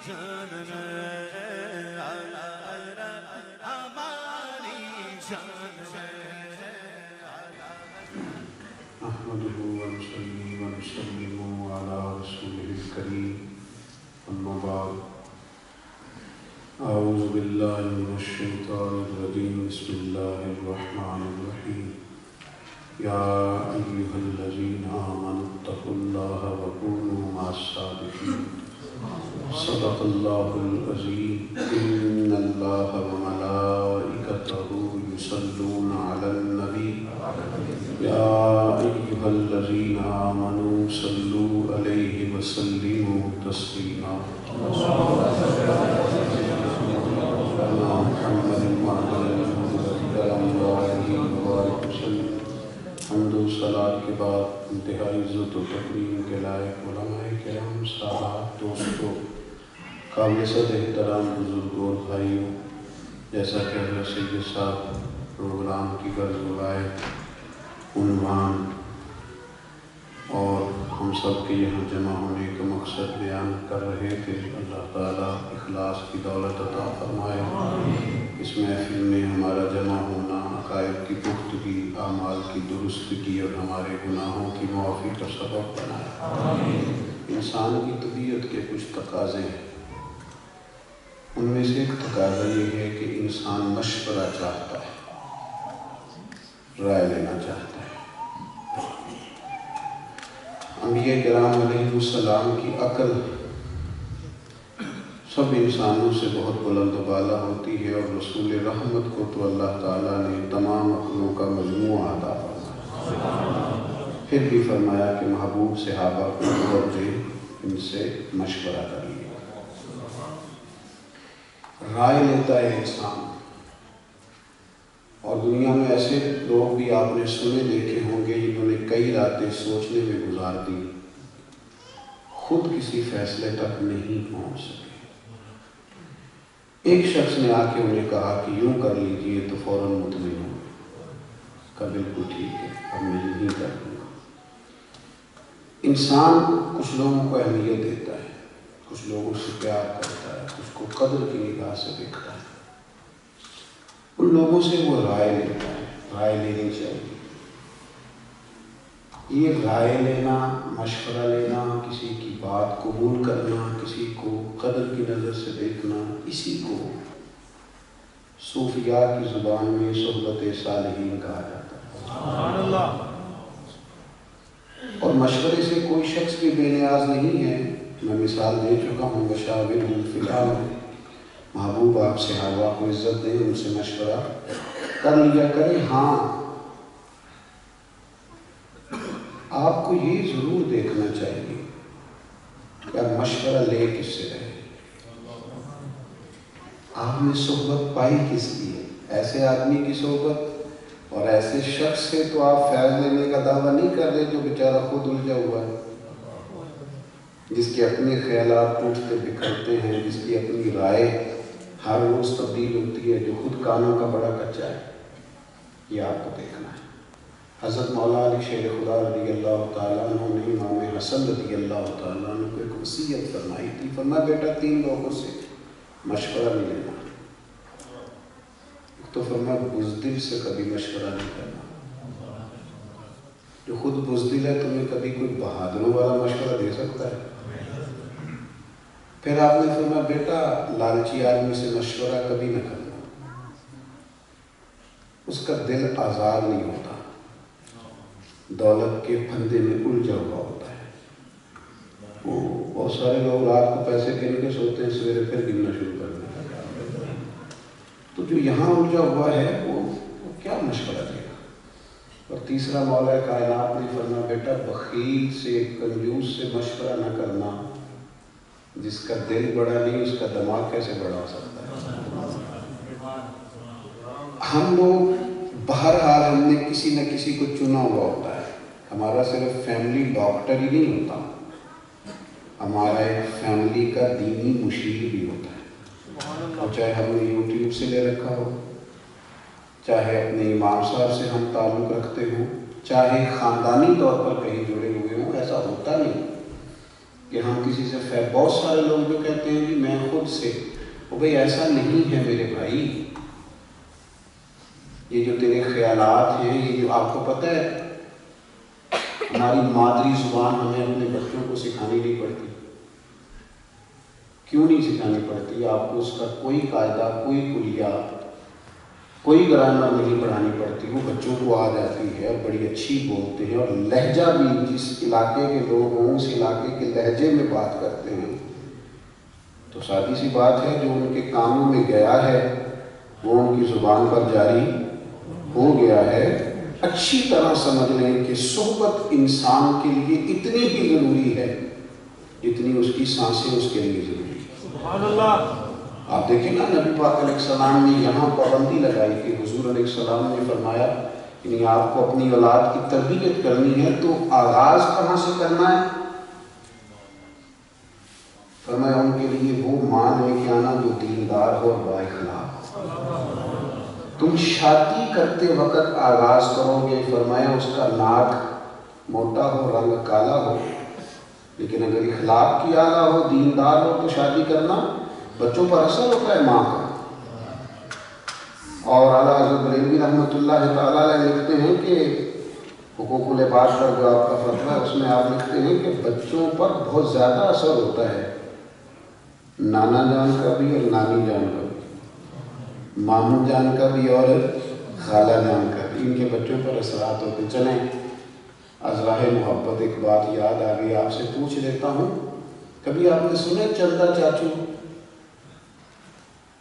شان ہے ہماری شان ہے احمده ونصلي ونسلم على رسوله الكريم اما بعد اعوذ باللہ من الشیطان الرجیم بسم اللہ الرحمن الرحیم یا ایہا الذین آمنوا اتقوا اللہ وکونوا مع الصادقین صدق اللہ العظیم ان اللہ وملائکتہ یصلون علی النبی یا ایہا الذین آمنوا صلوا علیہ وسلموا تسلیما محمد حمد و صلاة کے بعد انتہائی عزت و تکریم کے لائق علماء کرام صاحب دوستوں قابل صد احترام بزرگوں اور بھائیوں، جیسا کہ حضرت سید صاحب پروگرام کی غرض لائے عنوان اور ہم سب کے یہاں جمع ہونے کا مقصد بیان کر رہے تھے، اللہ تعالیٰ اخلاص کی دولت عطا فرمائے۔ اس محفل میں ہمارا جمع ہونا عقائد کی پختگی، اعمال کی درستگی اور ہمارے گناہوں کی معافی کا سبب بنائے۔ انسان کی طبیعت کے کچھ تقاضے ہیں، ان میں سے ایک تقاضا یہ ہے کہ انسان مشورہ چاہتا ہے، رائے لینا چاہتا ہے۔ انبیاء کرام علیہ السلام کی عقل سب انسانوں سے بہت بلند و بالا ہوتی ہے، اور رسول رحمت کو تو اللہ تعالیٰ نے تمام عقلوں کا مجموعہ عطا فرمایا، پھر بھی فرمایا کہ محبوب صحابہ کو دور دے، ان سے مشورہ کر لیا۔ رائے لیتا ہے انسان، اور دنیا میں ایسے لوگ بھی آپ نے سنے دیکھے ہوں گے جنہوں نے کئی راتیں سوچنے میں گزار دی، خود کسی فیصلے تک نہیں پہنچ سکے۔ ایک شخص نے آ کے انہیں کہا کہ یوں کر لیجئے، تو فوراً مطمئن ہو کہا بالکل ٹھیک ہے، اب میں یوں ہی کر دوں گا۔ انسان کچھ لوگوں کو اہمیت دیتا ہے، کچھ لوگوں سے پیار کرتا ہے، کچھ کو قدر کی نگاہ سے دیکھتا ہے، ان لوگوں سے وہ رائے لیتا ہے۔ رائے لینی چاہیے۔ یہ رائے لینا، مشورہ لینا، کسی کی بات قبول کرنا، کسی کو قدر کی نظر سے دیکھنا، اسی کو صوفیاء کی زبان میں صحبت صالحین کہا جاتا ہے۔ سبحان اللہ۔ اور مشورے سے کوئی شخص بھی بے نیاز نہیں ہے۔ میں مثال دے چکا ہوں، وشاورہم فی الامر، محبوب آپ صحابہ کو عزت دیں، ان سے مشورہ کر لیا کریں۔ ہاں، آپ کو یہ ضرور دیکھنا چاہیے کہ آپ مشورہ لے کس سے رہے، آپ نے صحبت پائی کس لیے۔ ایسے آدمی کی صحبت اور ایسے شخص سے تو آپ فیض لینے کا دعویٰ نہیں کر رہے جو بیچارہ خود الجھا ہوا ہے، جس کے اپنے خیالات ٹوٹتے بکھرتے ہیں، جس کی اپنی رائے ہر روز تبدیل ہوتی ہے، جو خود کانوں کا بڑا کچا ہے۔ یہ آپ کو دیکھنا ہے۔ حضرت مولا علی شیر خدا رضی اللہ تعالیٰ عنہ نے امام حسن رضی اللہ تعالیٰ عنہ کو ایک وصیت فرمائی تھی۔ فرمایا بیٹا 3 لوگوں سے مشورہ نہیں لینا۔ ایک تو فرمایا بزدل سے کبھی مشورہ نہیں کرنا، جو خود بزدل ہے تمہیں کبھی کوئی بہادروں والا مشورہ دے سکتا ہے؟ پھر آپ نے فرمایا بیٹا لالچی آدمی سے مشورہ کبھی نہ کرنا، اس کا دل آزاد نہیں ہوتا، دولت کے پھندے میں الجھا ہوا ہوتا ہے۔ وہ بہت سارے لوگ رات کو پیسے گن کے سوتے ہیں، سویرے پھر گننا شروع کر دیتے ہیں۔ تو جو یہاں الجھا ہوا ہے وہ کیا مشورہ دے گا؟ اور تیسرا مولا کائنات نے فرمایا بیٹا بخیل سے، کنجوس سے مشورہ نہ کرنا، جس کا دل بڑا نہیں اس کا دماغ کیسے بڑا ہو سکتا ہے۔ ہم لوگ بہرحال ہم نے کسی نہ کسی کو چنا ہوا ہوتا ہے۔ ہمارا صرف فیملی ڈاکٹر ہی نہیں ہوتا، ہمارا ایک فیملی کا دینی مشیر بھی ہوتا ہے، اور چاہے ہم نے یوٹیوب سے لے رکھا ہو، چاہے اپنے امام صاحب سے ہم تعلق رکھتے ہوں، چاہے خاندانی طور پر کہیں جڑے ہوئے ہوں، ایسا ہوتا نہیں۔ کہ ہم کسی سے بہت سارے لوگ جو کہتے ہیں کہ میں خود سے، وہ بھئی ایسا نہیں ہے میرے بھائی. یہ جو تیرے خیالات ہیں، یہ جو آپ کو پتہ ہے ہماری مادری زبان ہمیں اپنے بچوں کو سکھانی نہیں پڑتی. کیوں نہیں سکھانی پڑتی؟ آپ کو اس کا کوئی قاعدہ، کوئی کلیہ، کوئی گرامر نہیں پڑھانی پڑتی. وہ بچوں کو آ جاتی ہے اور بڑی اچھی بولتے ہیں، اور لہجہ بھی جس علاقے کے لوگ ہوں اس علاقے کے لہجے میں بات کرتے ہیں. تو سادی سی بات ہے، جو ان کے کانوں میں گیا ہے وہ ان کی زبان پر جاری ہو گیا ہے. اچھی طرح سمجھ لیں کہ صحبت انسان کے لیے اتنی ہی ضروری ہے جتنی اس کی سانسیں اس کے لیے ضروری ہے. سبحان اللہ. آپ دیکھیں نا، نبی پاک علیہ السلام نے یہاں پابندی لگائی کہ حضور علیہ السلام نے فرمایا یعنی آپ کو اپنی اولاد کی تربیت کرنی ہے تو آغاز کہاں سے کرنا ہے؟ فرمایا ان کے لیے وہ ماں لے کے آنا جو دیندار ہو اور بااخلاق ہو. تم شادی کرتے وقت آغاز کرو گے، فرمایا اس کا ناک موٹا ہو، رنگ کالا ہو، لیکن اگر اخلاق کی اعلیٰ ہو، دیندار ہو، تو شادی کرنا بچوں پر اثر ہوتا ہے ماں کا. اور اعلیٰ حضرت بریلوی رحمۃ اللہ تعالیٰ علیہ لکھتے ہیں کہ حقوق العباد پر جو آپ کا فتویٰ ہے اس میں آپ لکھتے ہیں کہ بچوں پر بہت زیادہ اثر ہوتا ہے نانا جان کا بھی اور نانی جان کا بھی، ماموں جان کا بھی اور خالہ جان کا بھی. ان کے بچوں پر اثرات ہوتے. چلیں از راہ محبت ایک بات یاد آ گئی، آپ سے پوچھ لیتا ہوں، کبھی آپ نے سنے چندہ چاچو؟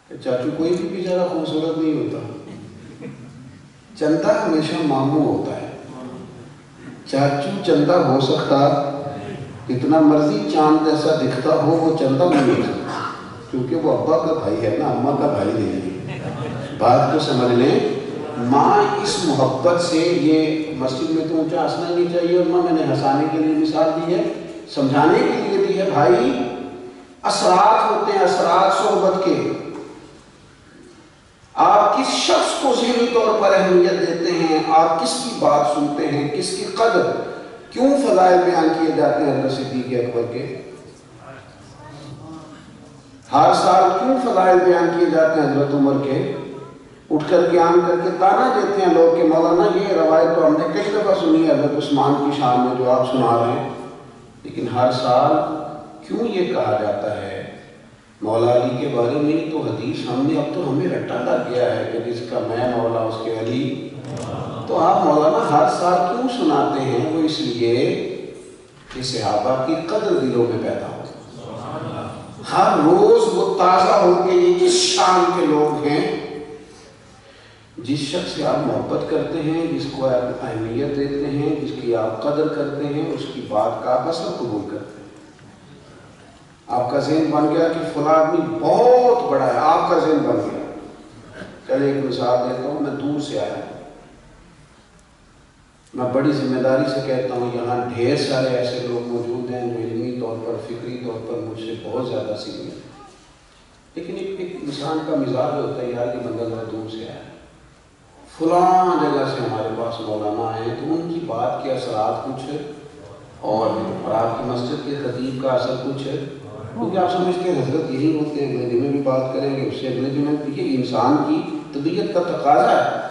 چاچو کوئی بھی بیچارہ خوبصورت نہیں ہوتا، چندہ ہمیشہ ماموں ہوتا ہے. چاچو چندہ ہو سکتا، اتنا مرضی چاند جیسا دکھتا ہو، وہ چندہ نہیں ہو سکتا کیونکہ وہ ابا کا بھائی ہے نا، اماں کا بھائی نہیں ہے. بات کو سمجھ لیں. ماں اس محبت سے، یہ مسجد میں تو اونچا ہنسنا نہیں چاہیے، اور ماں میں نے ہنسانے کے لیے مثال دی ہے، سمجھانے کے لیے دی ہے. بھائی اثرات ہوتے ہیں، اثرات صحبت کے. آپ کس شخص کو ذہنی طور پر اہمیت دیتے ہیں، آپ کس کی بات سنتے ہیں، کس کی قدر. کیوں فضائل بیان کیے جاتے ہیں حضرت صدیق اکبر کے؟ ہر سال کیوں فضائل بیان کیے جاتے ہیں حضرت عمر کے؟ اٹھ کر کے عام کر کے تانا دیتے ہیں لوگ کہ مولانا یہ روایت تو ہم نے کئی دفعہ سنی ہے حضرت عثمان کی شان میں جو آپ سنا رہے ہیں، لیکن ہر سال کیوں یہ کہا جاتا ہے مولا علی کے بارے میں؟ تو حدیث ہم نے، اب تو ہمیں رٹا لگ گیا ہے کہ جس کا میں مولا اس کے علی. تو آپ مولانا ہر سال کیوں سناتے ہیں؟ وہ اس لیے کہ صحابہ کی قدر دلوں میں پیدا ہو. ہر روز وہ تازہ ہو کہ یہ کس شان کے لوگ ہیں. جس شخص سے آپ محبت کرتے ہیں، جس کو آپ اہمیت دیتے ہیں، جس کی آپ قدر کرتے ہیں، اس کی بات کا آپ اثر قبول کرتے ہیں. آپ کا ذہن بن گیا کہ فلاں آدمی بہت بڑا ہے، آپ کا ذہن بن گیا. چلے ایک مثال دیتا ہوں، میں دور سے آیا ہوں، میں بڑی ذمہ داری سے کہتا ہوں یہاں ڈھیر سارے ایسے لوگ موجود ہیں جو علمی طور پر، فکری طور پر مجھ سے بہت زیادہ سینئر ہیں، لیکن ایک انسان کا مزاج ہوتا ہے یار کہ بندہ ذرا دور سے آیا، فلاں جگہ سے ہمارے پاس مولانا آئے ہیں، تو ان کی بات کے اثرات کچھ اور آپ کی مسجد کے خطیب کا اثر کچھ ہے. کیونکہ آپ سمجھتے ہیں حضرت یہی ہوتے ہیں، اگلے دن میں بھی بات کریں گے، اس سے اگلے دن میں. یہ انسان کی طبیعت کا تقاضا ہے.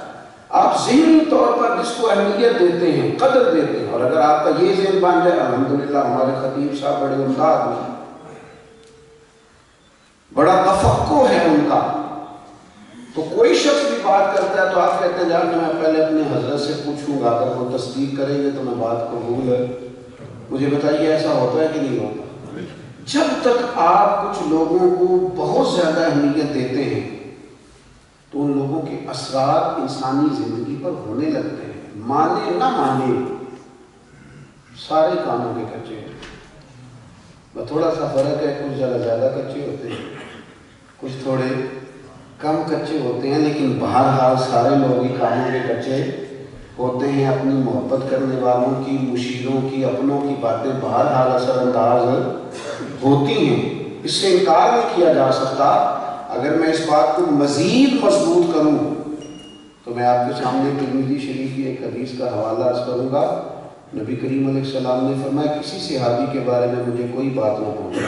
آپ ذہنی طور پر جس کو اہمیت دیتے ہیں، قدر دیتے ہیں، اور اگر آپ کا یہ ذہن بن جائے، الحمدللہ ہمارے خطیب صاحب بڑے عمدہ آدمی ہیں، بڑا تفقع ہے ان کا، تو کوئی شخص بھی بات کرتا ہے تو آپ کہتے ہیں یار میں پہلے اپنے حضرت سے پوچھوں گا، اگر وہ تصدیق کریں گے تو میں بات قبول ہے. مجھے بتائیے ایسا ہوتا ہے کہ نہیں ہوتا؟ جب تک آپ کچھ لوگوں کو بہت زیادہ اہمیت دیتے ہیں تو ان لوگوں کے اثرات انسانی زندگی پر ہونے لگتے ہیں. مانے نہ مانے، سارے کاموں کے کچے ہیں. بس تھوڑا سا فرق ہے، کچھ جگہ زیادہ کچے ہوتے ہیں، کچھ تھوڑے کم کچے ہوتے ہیں، لیکن بہرحال سارے لوگ ہی کاموں کے کچے ہوتے ہیں. اپنی محبت کرنے والوں کی، مشیروں کی، اپنوں کی باتیں بہرحال اثر انداز ہوتی ہیں، اس سے انکار نہیں کیا جا سکتا. اگر میں اس بات کو مزید مضبوط کروں تو میں آپ کے سامنے ترمذی شریف کی ایک حدیث کا حوالہ عرض کروں گا. نبی کریم علیہ السلام نے فرمایا کسی صحابی کے بارے میں مجھے کوئی بات نہ پہنچے،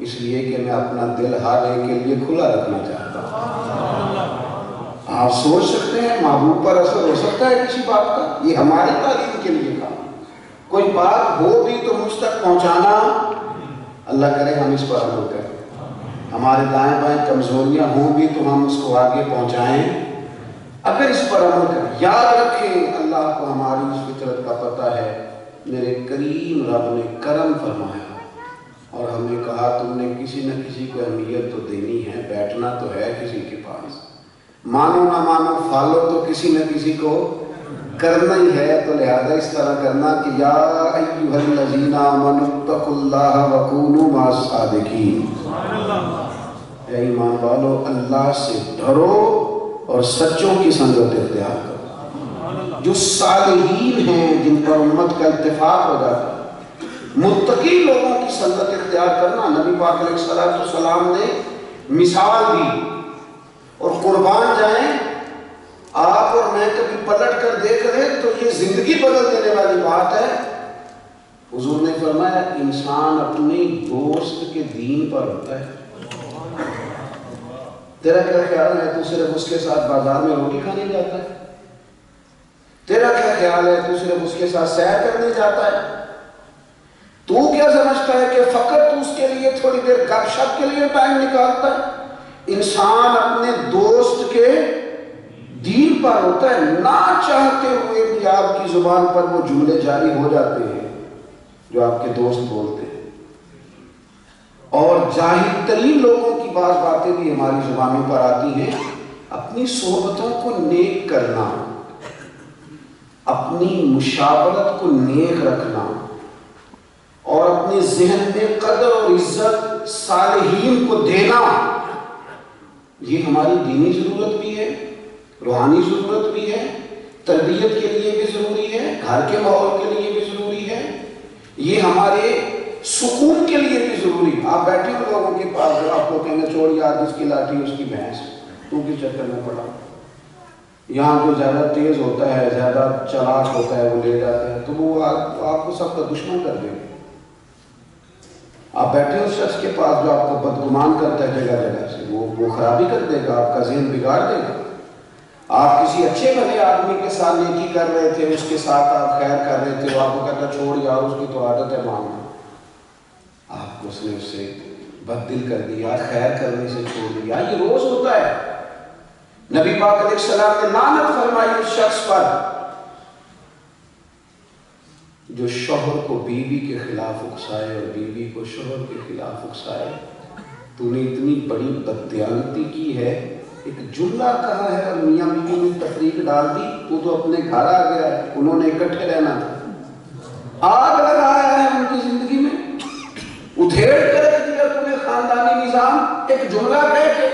اس لیے کہ میں اپنا دل ہر ایک کے لیے کھلا رکھنا چاہتا ہوں۔ آپ سوچ سکتے ہیں محبوب پر اثر ہو سکتا ہے کسی بات کا؟ یہ ہماری تعلیم کے لیے کہا، کوئی بات ہو بھی تو مجھ تک پہنچانا، اللہ کرے ہم اس پر عمل کریں۔ ہمارے دائیں بائیں کمزوریاں ہوں بھی تو ہم اس کو آگے پہنچائیں اگر اس پر عمل کریں۔ یاد رکھیں اللہ کو ہماری اس فطرت کا پتہ ہے۔ میرے کریم رب نے کرم فرمایا اور ہمیں کہا تم نے کسی نہ کسی کو اہمیت تو دینی ہے، بیٹھنا تو ہے کسی کے پاس، مانو نہ مانو فالو تو کسی نہ کسی کو کرنا ہی ہے، تو لہذا اس طرح کرنا کہ یا ایھا الذین آمنوا اتقوا اللہ وکونوا مع الصادقین، اے ایمان والو اللہ سے ڈرو اور سچوں کی سنگت اختیار کرو، جو صالحین ہیں جن پر امت کا اتفاق ہو جاتا ہے، متقی لوگوں کی سنگت اختیار کرنا۔ نبی پاک علیہ السلام نے مثال دی، اور قربان جائیں آپ اور میں کبھی پلٹ کر دیکھ رہے تو یہ زندگی بدل دینے والی بات ہے۔ حضور نے فرمایا انسان اپنے دوست کے دین پر ہوتا ہے۔ تیرا کیا خیال ہے تو صرف اس کے ساتھ بازار میں روٹی کھانے جاتا ہے؟ تیرا کیا خیال ہے تو صرف اس کے ساتھ سیر کرنے جاتا ہے؟ تو کیا سمجھتا ہے کہ فقط تو اس کے لیے تھوڑی دیر گپ شپ کے لیے ٹائم نکالتا ہے؟ انسان اپنے دوست کے دین پر ہوتا ہے، نہ چاہتے ہوئے بھی آپ کی زبان پر وہ جملے جاری ہو جاتے ہیں جو آپ کے دوست بولتے ہیں، اور جاہل ترین لوگوں کی بعض باتیں بھی ہماری زبانوں پر آتی ہیں۔ اپنی صحبتوں کو نیک کرنا، اپنی مشاورت کو نیک رکھنا، اور اپنے ذہن میں قدر اور عزت صالحین کو دینا، یہ ہماری دینی ضرورت بھی ہے، روحانی ضرورت بھی ہے، تربیت کے لیے بھی ضروری ہے، گھر کے ماحول کے لیے بھی ضروری ہے، یہ ہمارے سکون کے لیے بھی ضروری ہے۔ آپ بیٹھے ہو لوگوں کے پاس، آپ کو کہیں گے چھوڑ یار اس کی لاٹھی اس کی بھینس، تو کس چکر میں پڑا؟ یہاں جو زیادہ تیز ہوتا ہے، زیادہ چلاک ہوتا ہے، وہ لے جاتا ہے، تو وہ آپ کو سب کا دشمن کر دے گا۔ آپ بیٹھے اس شخص کے پاس جو آپ کو بدگمان کرتا ہے جگہ جگہ سے، وہ خرابی کر دے گا، آپ کا ذہن بگاڑ دے گا۔ آپ کسی اچھے بھلے آدمی کے ساتھ نیکی کر رہے تھے، اس کے ساتھ آپ خیر کر رہے تھے، آپ کو کہتا چھوڑ یار اس کی تو عادت ہے مانگنا، آپ کو اس نے اس سے بد دل کر دیا، خیر کرنے سے چھوڑ دیا۔ یہ روز ہوتا ہے۔ نبی پاک علیہ السلام نے لعنت فرمائی اس شخص پر جو شوہر کو بیوی کے خلاف اکسائے اور بیوی کو شوہر کے خلاف اکسائے۔ تو نے اتنی بڑی بددیانتی کی ہے، ایک جملہ کہا ہے اور میاں بیوی نے تفریق ڈال دی، تو اپنے گھر آ گیا ہے، انہوں نے اکٹھے رہنا تھا، آگ لگایا ہے ان کی زندگی میں، ادھیڑ کر رکھ دیا تو نے خاندانی نظام، ایک جملہ کہہ کے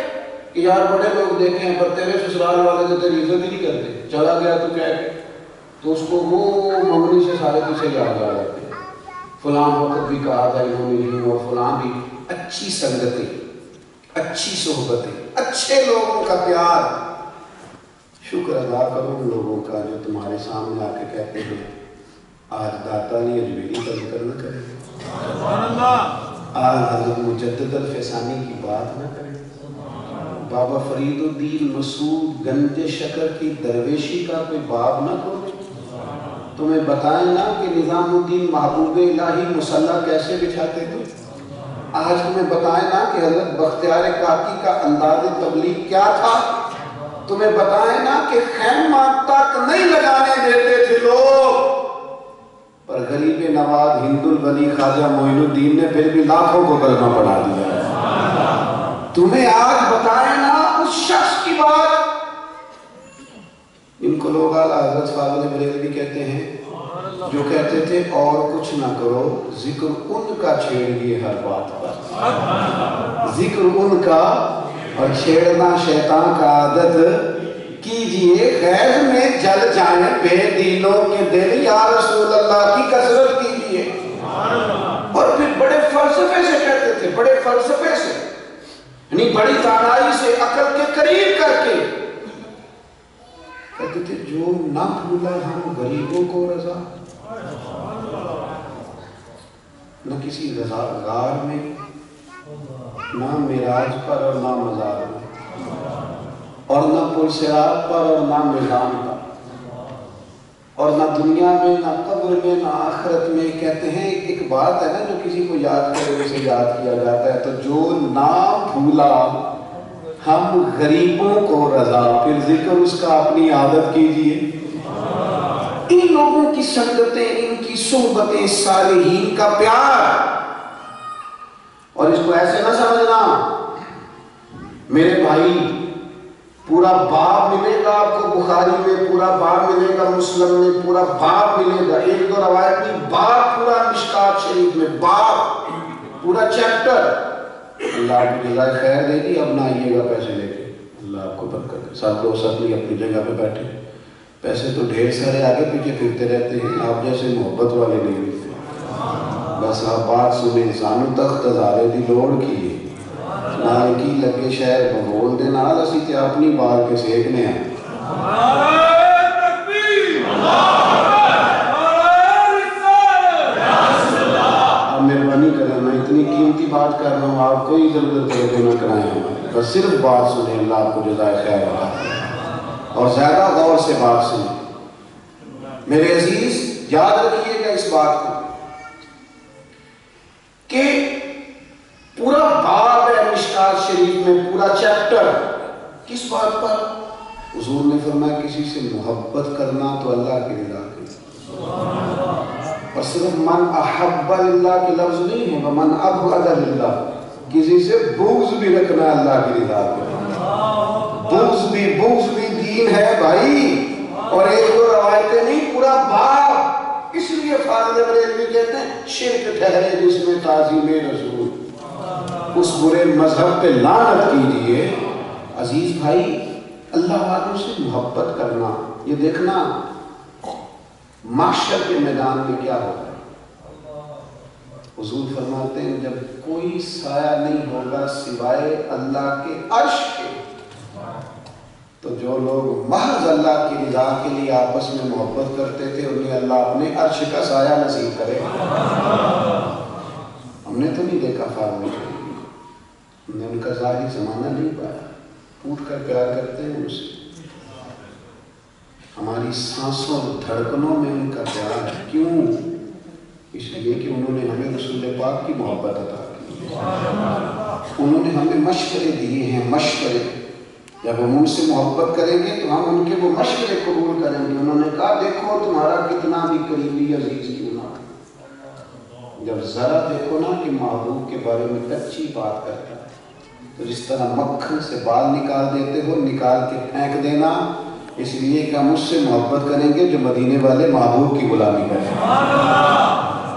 کہ یار بڑے لوگ دیکھے ہیں پر تیرے سسرال والے تو تیری عزت ہی نہیں کرتے، چلا گیا تو کہہ کے، تو اس کو وہ ممنی سے سارے پیچھے یاد آ جاتے ہیں، فلاں وقت بھی کہا تھا انہوں نے یوں، اور فلاں بھی۔ اچھی سنگتیں، اچھی صحبتیں، اچھے لوگوں کا پیار، شکر ادا کرو ان لوگوں کا جو تمہارے سامنے آ کے کہتے ہیں آج داتا علی اجمیری کا ذکر نہ کریں، آج حضرت مجدد الفیضانی کی بات نہ کریں، بابا فرید الدین مسعود گنج شکر کی درویشی کا کوئی باب نہ کرو، تمہیں بتائیں نا کہ نظام الدین محبوب الہی مصلی کیسے بچھاتے تھے، آج تمہیں بتائیں نا کہ حضرت بختیار کاکی کا انداز تبلیغ کیا تھا، تمہیں بتائیں نا کہ خیمہ تک نہیں لگانے دیتے تھے لوگ، پر غریب نواز ہند الولی خواجہ معین الدین نے پھر بھی لاکھوں کو کلمہ پڑھا دیا۔ تمہیں آج بتائیں نا اس شخص کی بات، ان کو لوگ اعلیٰ حضرت فاضل بریلوی کہتے ہیں، جو کہتے تھے اور کچھ نہ کرو ذکر ان کا چھیڑیے ہر بات پر، ذکر ان کا اور چھیڑنا شیطان کا عادت کیجئے، خیز میں جل جائیں بے دینوں کے دل، یا رسول اللہ کی کثرت کیجئے۔ اور پھر بڑے فلسفے سے کہتے تھے، بڑے فلسفے سے، یعنی بڑی دانائی سے، عقل کے قریب کر کے کہتے تھے جو نہ بھولا ہم غریبوں کو رضا، نہ کسی رضا غار میں، نہ معراج پر اور نہ مزار میں، اور نہ پل صراط پر اور نہ میدان پر، اور نہ دنیا میں نہ قبر میں نہ آخرت میں۔ کہتے ہیں ایک بات ہے نا جو کسی کو یاد کرے اسے یاد کیا جاتا ہے، تو جو نہ بھولا ہم غریبوں کو رضا، پھر ذکر اس کا اپنی عادت کیجئے۔ ان لوگوں کی سنگتیں، ان کی صحبتیں، صالحین کا پیار، اور اس کو ایسے نہ سمجھنا میرے بھائی پورا باب ملے گا آپ کو بخاری میں، پورا باب ملے گا مسلم میں، پورا باب ملے گا، ایک دو روایت نہیں، باب پورا مشکات شریف میں، باب پورا چیپٹر۔ اللہ آپ کو جزائے خیر دے گی، اب نہ آئیے گا پیسے لے کے، اللہ آپ کو برکت دے۔ سب دوست اپنی اپنی جگہ پہ بیٹھے، پیسے تو ڈھیر سارے آگے پیچھے پھرتے رہتے ہیں، آپ جیسے محبت والے نہیں ملتے۔ بس آپ بات سنیں، سانو تخت ہزارے دی لوڑ کی نال کی لگے شہر بغول دے نال، اسی تے اپنی بال کے سیکنے ہیں۔ آپ مہربانی کریں، میں اتنی قیمتی بات کر رہا ہوں، آپ کوئی ادھر ادھر توجہ نہ کرائیں، بس صرف بات سنیں، اللہ آپ کو جزائے خیر عطا کرے، اور زیادہ غور سے بات سنیں۔ میرے عزیز یاد رکھیے گا اس بات کو کہ پورا باب ہے مشکات شریف میں، پورا چیپٹر کس بات پر؟ حضور نے فرمایا کسی سے محبت کرنا تو اللہ کی رضا کے لیے، اور صرف من احب اللہ کے لفظ نہیں ہے، ومن ابغض اللہ، کسی سے بغض بھی رکھنا اللہ کی رضا کے لیے۔ بغض بھی دین ہے بھائی، اور ایک دو روایتیں نہیں، پورا باب۔ اس لیے فاضل بریلوی کہتے ہیں شرک ٹھہرے جس میں تعظیم رسول، اس برے مذہب پہ لعنت کیجئے۔ عزیز بھائی اللہ والوں سے محبت کرنا، یہ دیکھنا محشر کے میدان میں کیا ہوتا ہے۔ حضور فرماتے ہیں جب کوئی سایہ نہیں ہوگا سوائے اللہ کے عرش کے، تو جو لوگ محض اللہ کی رضا کے لیے آپس میں محبت کرتے تھے انہیں اللہ اپنے عرش کا سایہ نصیب کرے۔ ہم نے تو نہیں دیکھا فاضل، ہم نے ان کا ظاہری زمانہ نہیں پایا، پوٹ کر پیار کرتے ہیں ان سے، ہماری سانسوں دھڑکنوں میں ان کا پیار ہے۔ کیوں؟ اس لیے کہ انہوں نے ہمیں رسول پاک کی محبت عطا کی، انہوں نے ہمیں مشورے دیے ہیں، مشورے۔ جب ہم ان سے محبت کریں گے تو ہم ان کے وہ مشورے قبول کریں گے۔ انہوں نے کہا دیکھو تمہارا کتنا بھی قریبی عزیز کیوں نہ، جب ذرا دیکھو نا کہ محبوب کے بارے میں اچھی بات کرتا ہے تو جس طرح مکھن سے بال نکال دیتے ہو نکال کے پھینک دینا، اس لیے کہ ہم اس سے محبت کریں گے جو مدینے والے محبوب کی غلامی کریں۔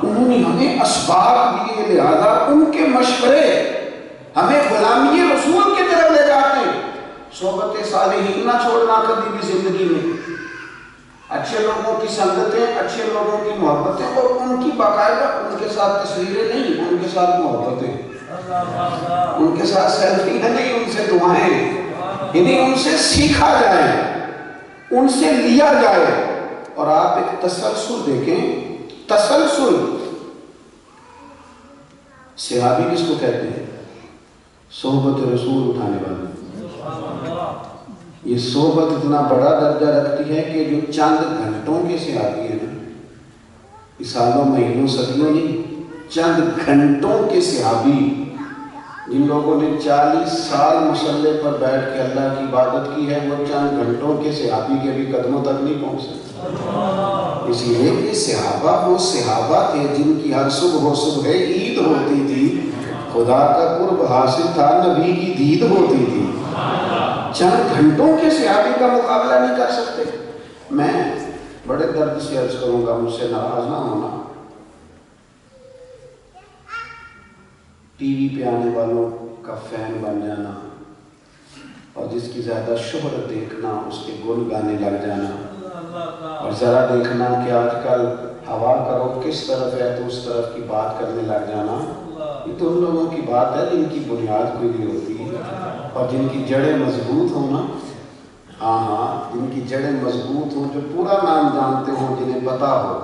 انہوں نے ہمیں اسباب دیے، لہذا ان کے مشورے ہمیں غلامی رسول کی طرف لے جاتے ہیں۔ صحبت صالحین نہ چھوڑنا کبھی بھی زندگی میں، اچھے لوگوں کی سنگتیں، اچھے لوگوں کی محبتیں، اور ان کی باقاعدہ ان کے ساتھ تصویریں نہیں، ان کے ساتھ محبتیں، ان کے ساتھ سیلفی ہے نہیں، ان سے دعائیں، یعنی ان سے سیکھا جائے، ان سے لیا جائے۔ اور آپ ایک تسلسل دیکھیں، تسلسل صحابی کس کو کہتے ہیں؟ صحبت رسول اٹھانے والے۔ یہ صحبت اتنا بڑا درجہ رکھتی ہے کہ جو چند گھنٹوں کے صحابی ہیں نا، سالوں مہینوں صدیوں نہیں، چند گھنٹوں کے صحابی، جن لوگوں نے 40 سال مصلے پر بیٹھ کے اللہ کی عبادت کی ہے، وہ چند گھنٹوں کے صحابی کے بھی قدموں تک نہیں پہنچ سکتے۔ اس لیے کہ صحابہ وہ صحابہ تھے جن کی ہر صبح عید ہوتی تھی، خدا کا قرب حاصل تھا، نبی کی دید ہوتی تھی۔ چند گھنٹوں کے صحابی کا مقابلہ نہیں کر سکتے۔ میں بڑے درد سے عرض کروں گا، مجھ سے ناراض نہ ہونا، ٹی وی پہ آنے والوں کا فین بن جانا اور جس کی زیادہ شہرت دیکھنا، اس کے گن گانے لگ جانا، اور ذرا دیکھنا کہ آج کل ہوا کا رخ کس طرف ہے تو اس طرف کی بات کرنے لگ جانا، یہ تو ان لوگوں کی بات ہے جن کی بنیاد کوئی نہیں ہوتی اور جن کی جڑیں مضبوط ہونا۔ ہاں ہاں، جن کی جڑیں مضبوط ہوں، جو پورا نام جانتے ہوں، جنہیں پتا ہو،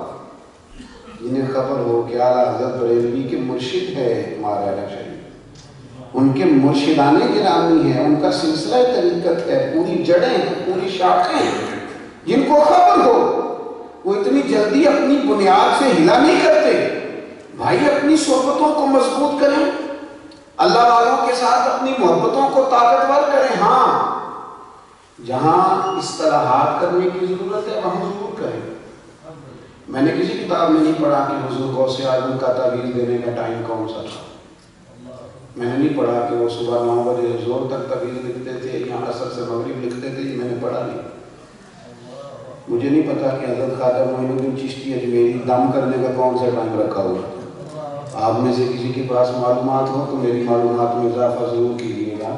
جنہیں خبر ہو کہ اعلیٰ حضرت بریلوی کے مرشد ہے ہمارا شریف، ان کے مرشدان گرامی ہیں، ان کا سلسلہ طریقت ہے، پوری جڑیں ہیں، پوری شاخیں ہیں، جن کو خبر ہو وہ اتنی جلدی اپنی بنیاد سے ہلا نہیں کرتے۔ بھائی اپنی صحبتوں کو مضبوط کریں، اللہ والوں کے ساتھ اپنی محبتوں کو طاقتور کریں۔ ہاں، جہاں اصطلاحات کرنے کی ضرورت ہے وہاں ضرور کریں۔ میں نے کسی کتاب میں نہیں پڑھا کہ حضور غوث اعظم کا تعویذ دینے کا ٹائم کون سا تھا۔ میں نے نہیں پڑھا کہ وہ صبح 9 بجے زور تک تعویذ لکھتے تھے یا عصر سے مغرب لکھتے تھے، میں نے پڑھا نہیں۔ مجھے نہیں پتا کہ حضرت خواجہ معین الدین چشتی اجمیری دم کرنے کا کون سا ٹائم رکھا ہوا۔ آپ میں سے کسی کے پاس معلومات ہو تو میری معلومات میں اضافہ ضرور کیجیے گا۔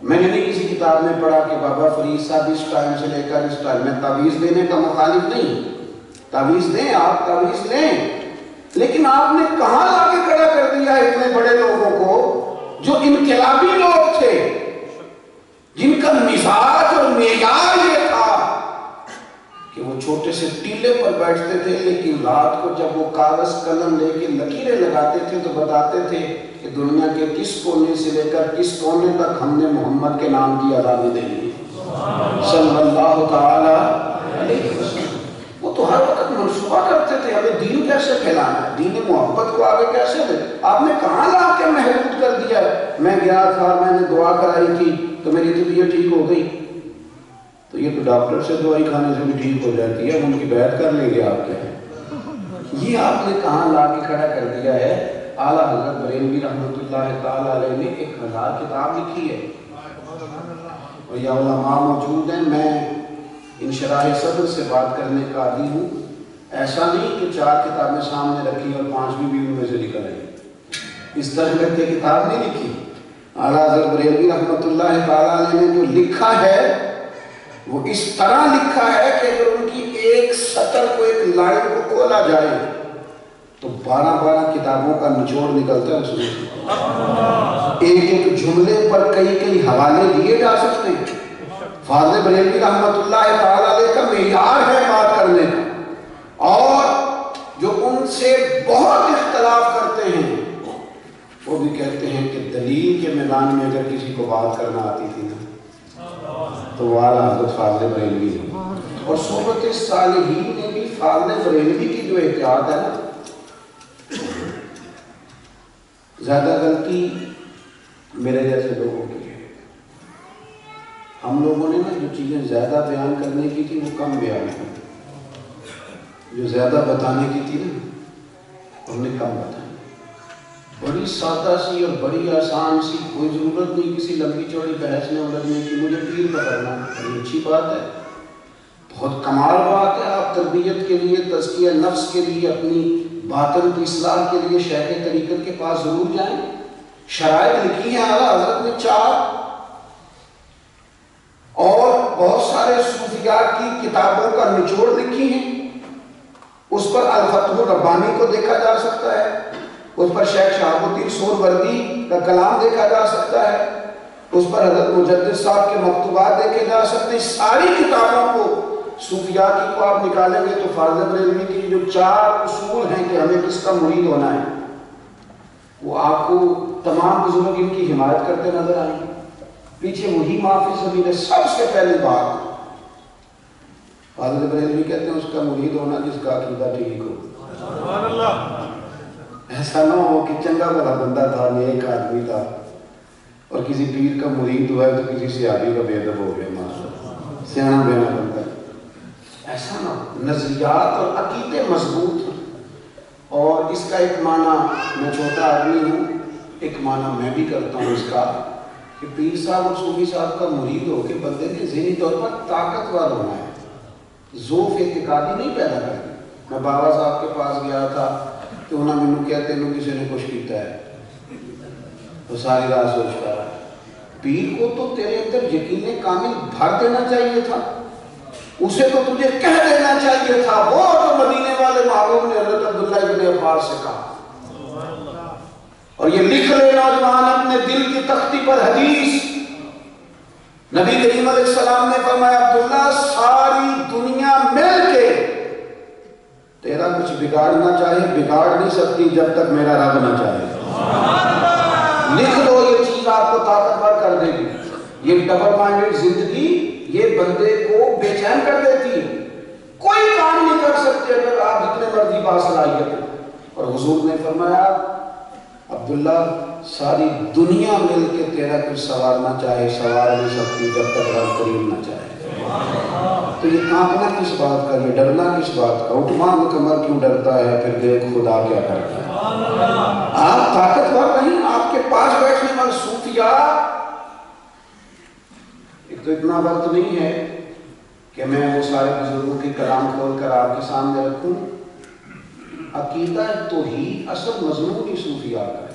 میں نے نہیں کسی کتاب میں پڑھا کہ بابا فرید صاحب اس ٹائم سے لے کر اس ٹائم، میں تعویذ دینے کا مخالف نہیں، تعویذ دیں، آپ تعویذ لیں، لیکن آپ نے کہاں لا کے کھڑا کر دیا اتنے بڑے لوگوں کو جو انقلابی لوگ تھے، جن کا مزاج اور معیار یہ تھا کہ وہ چھوٹے سے ٹیلے پر بیٹھتے تھے، لیکن رات کو جب وہ کاغذ قلم لے کے لکیریں لگاتے تھے تو بتاتے تھے کہ دنیا کے کس کونے سے لے کر کس کونے تک ہم نے محمد کے نام کی آزادی دینی ہے صلی اللہ تعالی علیہ وسلم۔ وہ تو ہر وقت منصوبہ کرتے تھے ہمیں دین کیسے پھیلانا ہے، دین محبت کو آگے کیسے دے۔ آپ نے کہاں لا کے محدود کر دیا ہے۔ میں گیا تھا، میں نے دعا کرائی تھی تو میری طبیعت ٹھیک ہو گئی، تو یہ تو ڈاکٹر سے دوائی کھانے سے بھی ٹھیک ہو جاتی ہے، ان کی بیعت کر لیں گے آپ کیا؟ یہ آپ نے کہاں لا کے کھڑا کر دیا ہے۔ اعلیٰ حضرت بریلوی رحمۃ اللہ تعالی علیہ نے 1000 کتاب لکھی ہے، اور یہ علماء موجود ہیں۔ میں انشراح صدر سے بات کرنے کا عادی ہوں، ایسا نہیں کہ 4 کتابیں سامنے رکھی اور 5 بھی ان میں سے نکل آئی، اس طرح کر کے کتاب نہیں لکھی۔ اعلیٰ حضرت بریلوی رحمۃ اللہ تعالی علیہ نے جو لکھا ہے وہ اس طرح لکھا ہے کہ اگر ان کی ایک سطر کو، ایک لائن کو کھولا جائے تو 12 کتابوں کا نچوڑ نکلتا ہے اس میں۔ ایک جملے پر کئی حوالے دیے جا سکتے ہیں۔ فاضل بریلوی رحمۃ اللہ تعالی علیہ کا معیار ہے بات کرنے کا، اور جو ان سے بہت اختلاف کرتے ہیں وہ بھی کہتے ہیں کہ دلیل کے میدان میں اگر کسی کو بات کرنا آتی تھی نا تو وہ اعلیٰ حضرت فاضل بریلوی ہے۔ اور صحبت صالحین نے بھی فاضل بریلوی کی جو احتیاط ہے نا، زیادہ غلطی میرے جیسے لوگوں کی ہے۔ ہم لوگوں نے نا جو چیزیں زیادہ بیان کرنے کی تھی وہ کم بیان کی، جو زیادہ بتانے کی تھی نا ہم نے کم بتائی۔ بڑی سادہ سی اور بڑی آسان سی، کوئی ضرورت نہیں کسی لمبی چوڑی بحث میں الجھنے کی۔ مجھے پیر پکڑنا بڑی اچھی بات ہے، بہت کمال بات ہے۔ آپ تربیت کے لیے، تزکیہ نفس کے لیے، اپنی باطن کی اصلاح کے لیے شیخ طریقت کے پاس ضرور جائیں۔ شرائط لکھی ہیں اعلیٰ حضرت نے 4، اور بہت سارے صوفیاء کی کتابوں کا نچوڑ لکھی ہیں۔ اس پر الفتح الربانی کو دیکھا جا سکتا ہے، اس پر شیخ شہاب الدین سہروردی کا کلام دیکھا جا سکتا ہے، اس پر حضرت مجدد صاحب کے مکتوبات دیکھے جا سکتے ہیں۔ ساری کتابوں کو صوفیاء کی کو آپ نکالیں گے تو فاضل بریلوی کی جو 4 اصول ہیں کہ ہمیں کس کا مرید ہونا ہے، وہ آپ کو تمام بزرگ ان کی حمایت کرتے نظر آئیں گے۔ پیچھے وہی معافی سبیل ہے۔ سب سے پہلی بات فاضل بریلوی کہتے ہیں اس کا مرید ہونا جس کا عقیدہ ٹھیک ہو۔ سبحان اللہ۔ ایسا نہ ہو کہ چنگا بھلا بندہ تھا، نیک آدمی تھا، اور کسی پیر کا مرید ہوا ہے تو کسی صحابی کا بے ادب ہو گیا، ماشاءاللہ سیانا بینا بندہ۔ ایسا نہ ہو، نظریات اور عقیدے مضبوط ہیں۔ اور اس کا ایک معنی، میں چھوٹا آدمی ہوں، ایک معنی میں بھی کرتا ہوں اس کا کہ پیر صاحب اور صوفی صاحب کا مرید ہو کے بندے نے ذہنی طور پر طاقتور ہونا ہے، ذوف اعتقادی نہیں پیدا کرنا۔ میں بابا صاحب کے پاس گیا تھا تو انہوں نے مجھے کہتے ہیں کسی نے کچھ کیتا ہے، تو ساری رات سوچتا رہا۔ پیر کو تو تیرے اندر یقین کامل بھر دینا چاہیے تھا، اسے تو تجھے کہہ دینا چاہیے تھا۔ وہ تو مدینے والے محبوب نے حضرت عبداللہ ابن عباس سے کہا، اور یہ لکھ لے نوجوان اپنے دل کی تختی پر حدیث، نبی کریم علیہ السلام نے فرمایا عبداللہ ساری دنیا مل کے تیرا کچھ بگاڑنا چاہے بگاڑ نہیں سکتی جب تک میرا رب نہ چاہے. لکھ لو یہ چیز آپ کو طاقتور کر دے گی. یہ ڈبل مائنڈڈ زندگی یہ بندے کو بے چین کر دیتی ہے. کوئی کام نہیں کر سکتے اگر آپ جتنے مرضی باصلاحیت ہیں. اور حضور نے فرمایا عبداللہ ساری دنیا مل کے تیرا کچھ سوارنا چاہے سوار نہیں سکتی جب تک رب کریم نہ چاہے. تو یہ کانپنا کس بات کا, یہ ڈرنا کس بات کا؟ عثمان کمر کیوں ڈرتا ہے؟ پھر دیکھ خدا کیا کرتا ہے. آپ طاقتور نہیں, آپ کے پاس بیٹھنے والے صوفیاء. ایک تو اتنا وقت نہیں ہے کہ میں وہ سارے بزرگوں کے کلام کھول کر آپ کے سامنے رکھوں. عقیدہ توحید اصل مضمون ہی صوفیاء کا ہے.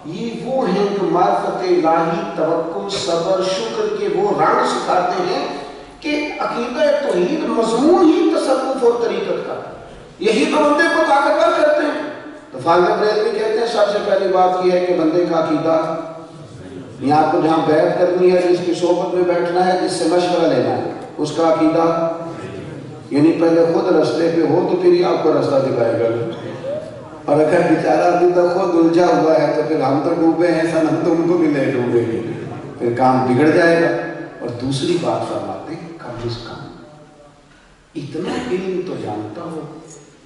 یہ وہ ہیں جو معرفت الہی, توکل, صبر, شکر کے وہ رنگ سکھاتے ہیں کہ عقیدہ توحید مضمون ہی تصوف اور طریقت کا. یہی تو بندے کو طاقتور کرتے ہیں. تو فاضل بریلوی کہتے ہیں سب سے پہلی بات یہ ہے کہ بندے کا عقیدہ, یہاں آپ کو جہاں بیعت کرنی ہے, جس کی صحبت میں بیٹھنا ہے, جس سے مشورہ لینا ہے, اس کا عقیدہ یعنی پہلے خود رستے پہ ہو تو پھر ہی آپ کو رستہ دکھائے گا. اور اگر بیچارہ ابھی تک خود الجھا ہوا ہے تو پھر ہم تو ڈوبے ہیں سن, ہم تو ان کو بھی لے ڈوبے گے, پھر کام بگڑ جائے گا. اور دوسری بات فرماتے ہیں کم از کم اتنا علم تو جانتا ہو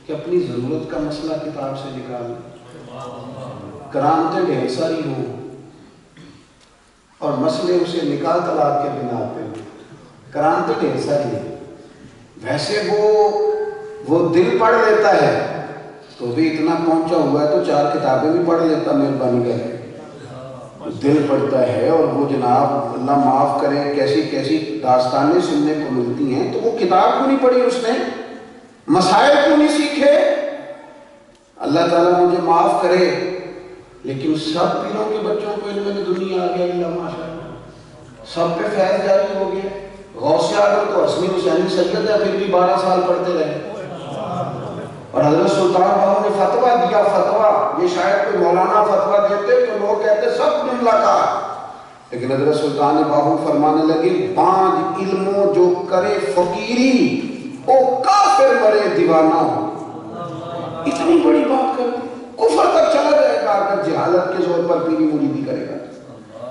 کہ اپنی ضرورت کا مسئلہ کتاب سے نکال. کرامتیں ڈھیر ساری ہوں اور مسئلے اسے نکال طلاق کے بنا آتے ہیں. کرامتیں ڈھیر ساری ہیں. ویسے وہ دل پڑھ لیتا ہے تو بھی اتنا پہنچا ہوا ہے تو 4 کتابیں بھی پڑھ لیتا مہربانی کر کے. دل پڑھتا ہے اور وہ جناب اللہ معاف کرے کیسی کیسی داستانیں سننے کو ملتی ہیں. تو وہ کتاب کیوں نہیں پڑھی اس نے, مسائل کیوں نہیں سیکھے؟ اللہ تعالیٰ مجھے معاف کرے لیکن سب پیروں کے بچوں کو علم دنیا آ گیا اللہ ماشاءاللہ, سب پہ فیض جاری ہو گیا. غوث اعظم تو حسنی حسینی سید ہے, پھر بھی 12 سال پڑھتے رہے. اور حضرت سلطان باہو نے فتویٰ دیا. فتویٰ یہ شاید کوئی مولانا فتویٰ دیتے تو لوگ کہتے سب جملہ کا, لیکن حضرت سلطان باہو فرمانے لگے 5 علموں جو کرے فقیری او کافر مرے دیوانہ ہو. اتنی بڑی بات کر دی, کفر تک چلا جائے گا اگر جہالت کے زور پر پیری مریدی کرے گا.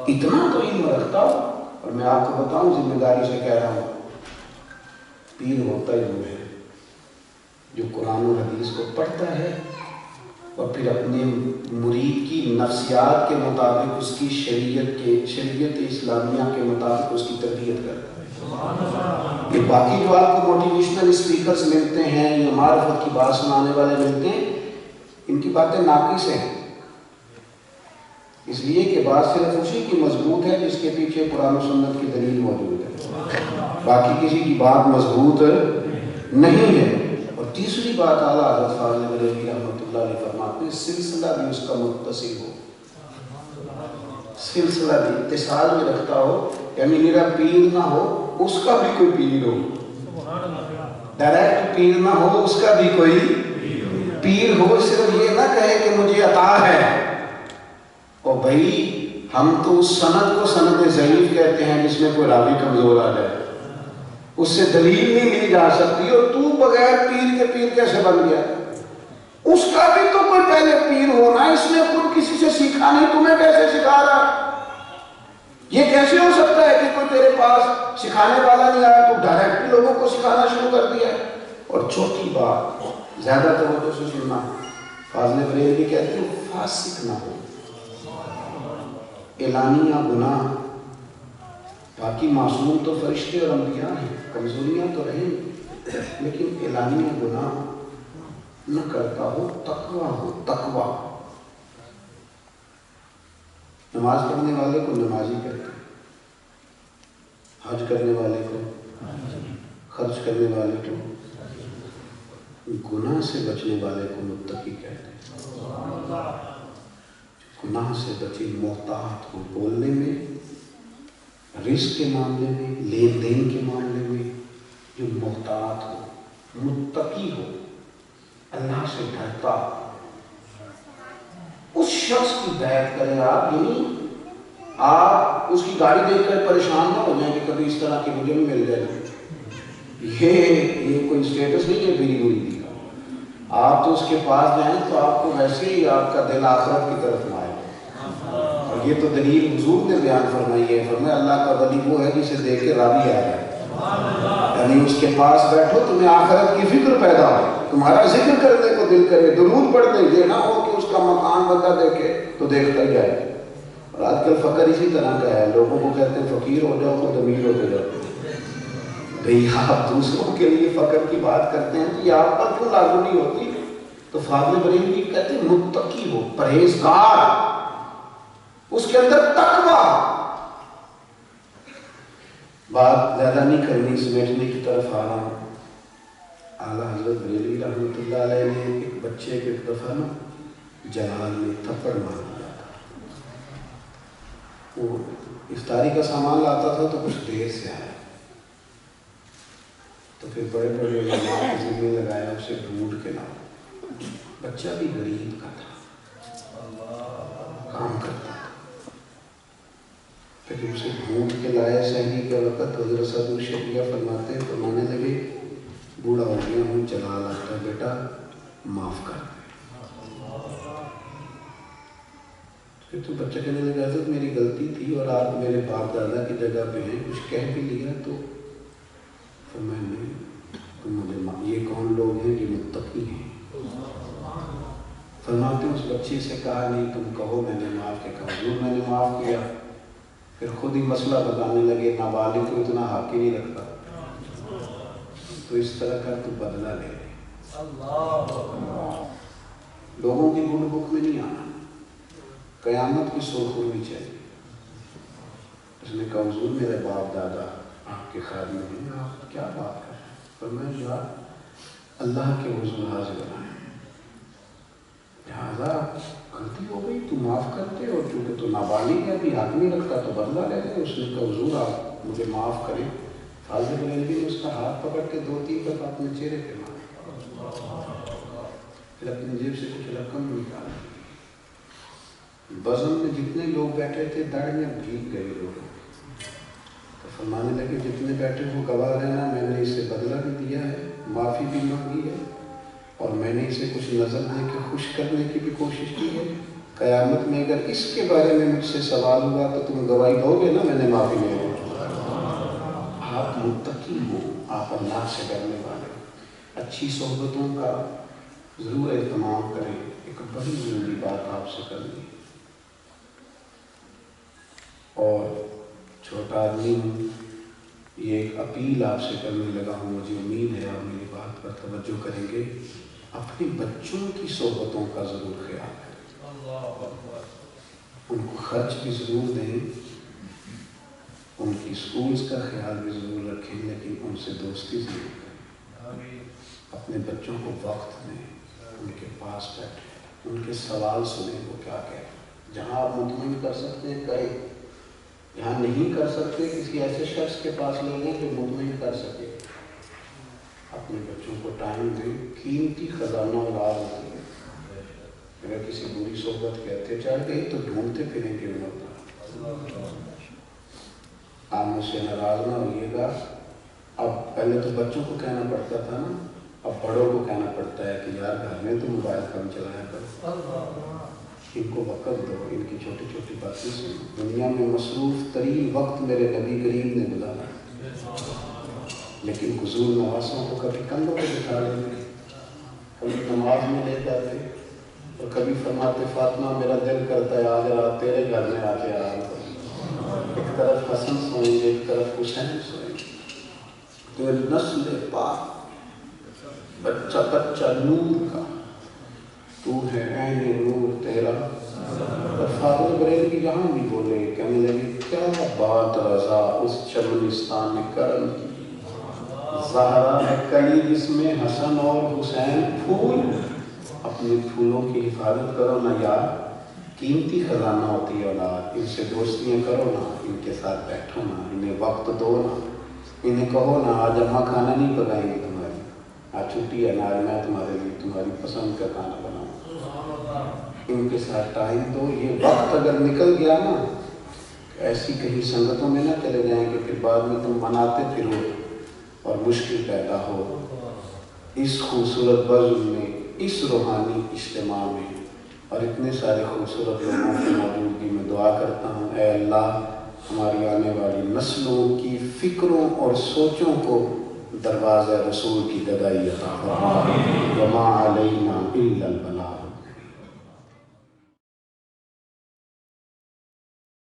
اتنا تو علم رکھتا ہو. اور میں آپ کو بتاؤں ذمہ داری سے کہہ رہا ہوں, پیر ہوتا ہی وہ ہے جو قرآن و حدیث کو پڑھتا ہے اور پھر اپنے مرید کی نفسیات کے مطابق اس کی شریعت اسلامیہ کے مطابق اس کی تربیت کرتا ہے. یہ باقی جو آپ کو موٹیویشنل اسپیکرز ملتے ہیں یا معرفت کی بات سنانے والے ملتے ہیں, ان کی باتیں ناقص ہیں, اس لیے کہ بات صرف اسی کی مضبوط ہے جس کے پیچھے قرآن و سنت کی دلیل موجود ہے, باقی کسی کی بات مضبوط نہیں ہے. اور تیسری بات اعلیٰ حضرت فاضل بریلوی رحمۃ اللہ علیہ فرماتے ہیں سلسلہ بھی اس کا متصل ہو, سلسلہ بھی اتصال میں رکھتا ہو, یعنی میرا پیر نہ ہو اس کا بھی کوئی پیر ہو, ڈائریکٹ پیر نہ ہو اس کا بھی کوئی پیر ہو. صرف یہ نہ کہے کہ مجھے عطا ہے. اور بھائی ہم تو اس سند کو سند ضعیف کہتے ہیں جس میں کوئی راوی کمزور آ جائے, اس سے دلیل نہیں لی جا سکتی. اور تو بغیر پیر کے پیر کیسے بن گیا؟ اس کا بھی تو کوئی پہلے پیر ہونا, اس نے خود کسی سے سیکھا نہیں, تمہیں کیسے سکھا رہا؟ یہ کیسے ہو سکتا ہے کہ کوئی تیرے پاس سکھانے والا نہیں آیا تو ڈائریکٹ لوگوں کو سکھانا شروع کر دیا ہے؟ اور چوتھی بات زیادہ توجہ سے سننا, فاضل بریلوی کہتے ہیں فاسق نہ ہو, اعلانیہ گناہ. باقی معصوم تو فرشتے اور انبیاء ہیں, کمزوریاں تو رہیں, لیکن اعلانیہ گناہ نہ کرتا ہو, تقویٰ ہو. تقویٰ نماز پڑھنے والے کو نمازی کہتے ہیں, حج کرنے والے کو, خرچ کرنے والے کو, گناہ سے بچنے والے کو متقی کہتے ہیں. گناہ سے بچے, محتاط ہو بولنے میں, رزق کے معاملے میں, لین دین کے معاملے میں, جو محتاط ہو, متقی ہو, اللہ سے ڈرتا ہو, اس شخص کی بیعت کریں آپ. یعنی آپ اس کی گاڑی دیکھ کر پریشان نہ ہو جائیں کہ کبھی اس طرح کی مجھے بھی مل جائے گی. یہ کوئی اسٹیٹس نہیں ہے پیری مریدی کا. آپ تو اس کے پاس جائیں تو آپ کو ویسے ہی آپ کا دل آخرت کی طرف مائل ہے. اور یہ تو دلیل حضور نے بیان فرمائی ہے. فرمایا اللہ کا ولی وہ ہے جسے دیکھ کے راضی آ جائے. یعنی اس کے پاس بیٹھو تمہیں آخرت کی فکر پیدا ہو, تمہارا ذکر کرنے کو دل کرے, درود پڑھنے. یہ نہ ہو کہ اس کا مکان بندہ دیکھے تو دیکھتا ہی جائے. اور آج کل فقر اسی طرح کا ہے. لوگوں کو کہتے ہیں فقیر ہو جاؤ تو امیر ہوتے جاؤ. بھئی آپ دوسروں کے لیے فقر کی بات کرتے ہیں تو یہ آپ پر کیوں لاگو نہیں ہوتی؟ تو فاضل بریلوی کہتے ہیں متقی ہو, پرہیزگار, اس کے اندر تقویٰ. بات زیادہ نہیں کرنی, سمیٹنے کی طرف آ رہا ہوں. اعلیٰ حضرت بریلوی رحمۃ اللہ علیہ نے ایک بچے کو ایک دفعہ نا جلال میں تھپڑ مار دیا تھا. وہ افطاری کا سامان لاتا تھا تو کچھ دیر سے آیا, تو پھر بڑے بڑے علماء کے ذمہ لگایا اسے ڈھونڈ کے لاؤ. بچہ بھی غریب کا تھا, کام کرتا تھا. پھر اسے ڈھونڈ کے لائے. سحری کے وقت حضرت صاحب شریعہ فرماتے ہیں, فرمانے لگے بوڑھا ہو گیا ہوں, جلال آتا ہے, بیٹا معاف کر دے. پھر تو بچہ کہنے لگا حضرت میری غلطی تھی اور آپ میرے باپ دادا کی جگہ پہ ہیں, کچھ کہہ بھی لیا تو. فرمایا نہیں, تم مجھے یہ کون لوگ ہیں جو متقی ہیں. فرماتے اس بچے سے کہا نہیں تم کہو میں نے معاف کیا. کہا حضور میں نے معاف کیا. پھر خود ہی مسئلہ بتانے لگے نابالغ کو اتنا حق ہی نہیں رکھتا, تو اس طرح کا تو بدلہ لے لے. لوگوں کی گڈ بک میں نہیں آنا, قیامت کی سرخی میں چاہیے. اس نے کہا حضور میرے باپ دادا آپ کے خادم ہیں, آپ کیا بات کر رہے ہیں. فرمایا یار اللہ کے حضور حاضر بنائے, لہٰذا غلطی ہو گئی تو معاف کرتے, اور چونکہ تو نابالغ ہے ابھی حق نہیں رکھتا تو بدلہ لے لیں. اس نے کہا حضور آپ مجھے معاف کریں. فاضل بریلوی نے اس کا ہاتھ پکڑ کے 2-3 دفعہ اپنے چہرے پہ مارا. پھر اپنی جیب سے کچھ رقم نکالی. بزم میں جتنے لوگ بیٹھے تھے داڑیاں بھیگ گئے لوگ. تو فرمانے لگے جتنے بیٹھے وہ گواہ رہنا, میں نے اسے بدلہ بھی دیا ہے, معافی بھی مانگی ہے, اور میں نے اسے کچھ نظر دے کے خوش کرنے کی بھی کوشش کی ہے. قیامت میں اگر اس کے بارے میں مجھ سے سوال ہوا تو تم گواہی دو گے نا میں نے معافی نہیں دی. آپ متقی ہو, آپ اللہ سے ڈرنے والے. اچھی صحبتوں کا ضرور اہتمام کریں. ایک بڑی ضروری بات آپ سے کرنی ہے, اور چھوٹا آدمی ہوں, یہ ایک اپیل آپ سے کرنے لگا ہوں. مجھے امید ہے آپ میری بات پر توجہ کریں گے. اپنے بچوں کی صحبتوں کا ضرور خیال کریں. ان کو خرچ بھی ضرور دیں, ان کی اسکولز کا خیال بھی ضرور رکھیں, لیکن ان سے دوستی ضرور کریں. اپنے بچوں کو وقت دیں, ان کے پاس بیٹھیں, ان کے سوال سنیں وہ کیا کہیں. جہاں آپ مطمئن کر سکتے ہیں کریں, جہاں نہیں کر سکتے کسی ایسے شخص کے پاس لے لیں جو مطمئن کر سکے. اپنے بچوں کو ٹائم دیں, قیمتی خزانہ اولاد ہوتی ہے. اگر کسی بری صحبت کے ہتھے چڑھ گئی تو ڈھونڈتے پھریں گے عمر پر. آپ مجھ سے ناراض نہ ہوئیے گا. اب پہلے تو بچوں کو کہنا پڑتا تھا نا, اب بڑوں کو کہنا پڑتا ہے کہ یار گھر میں تو موبائل کم چلایا کرو, ان کو وقت دو, ان کی چھوٹی چھوٹی باتیں سنو. دنیا میں مصروف ترین وقت میرے نبی کریم نے گزارا, لیکن حضور نوازوں کو کبھی کندھوں پہ بٹھا لیتے, کبھی نماز میں لے جاتے, اور کبھی فرماتے فاطمہ میرا دل کرتا ہے آج رات تیرے گھر میں آ کے آرام کروں. ایک طرف حسن سوئیں گے, ایک طرف حسین سوئیں گے. تو نسل پاک بچہ بچہ نور کا, تو ہے عین نور تیرا. اور فاضل بریلوی جہاں بھی بولے کہنے لگے کیا بات رضا اس چمنستان کرم کی. زہرا ہے کلی جس میں حسن اور حسین پھول. اپنے پھولوں کی حفاظت کرو نا یار, قیمتی خزانہ ہوتی ہے اولاد. ان سے دوستیاں کرو نا, ان کے ساتھ بیٹھو نا, انہیں وقت دو نا, انہیں کہو نا آج اماں کھانا نہیں پکائیں گی تمہاری, آج چھٹی ہے نا, آج میں تمہارے لیے تمہاری پسند کا کھانا بناؤں. ان کے ساتھ ٹائم دو. یہ وقت اگر نکل گیا نا, ایسی کہیں سنگتوں میں نہ چلے جائیں کہ پھر بعد میں تم مناتے پھرو اور مشکل پیدا ہو۔ اس خوبصورت بزم میں، اس روحانی اجتماع میں اور اتنے سارے خوبصورت لوگوں کی موجودگی میں دعا کرتا ہوں، اے اللہ ہماری آنے والی نسلوں کی فکروں اور سوچوں کو دروازہ رسول کی گدائی عطا فرما، وما علینا الا البلاغ۔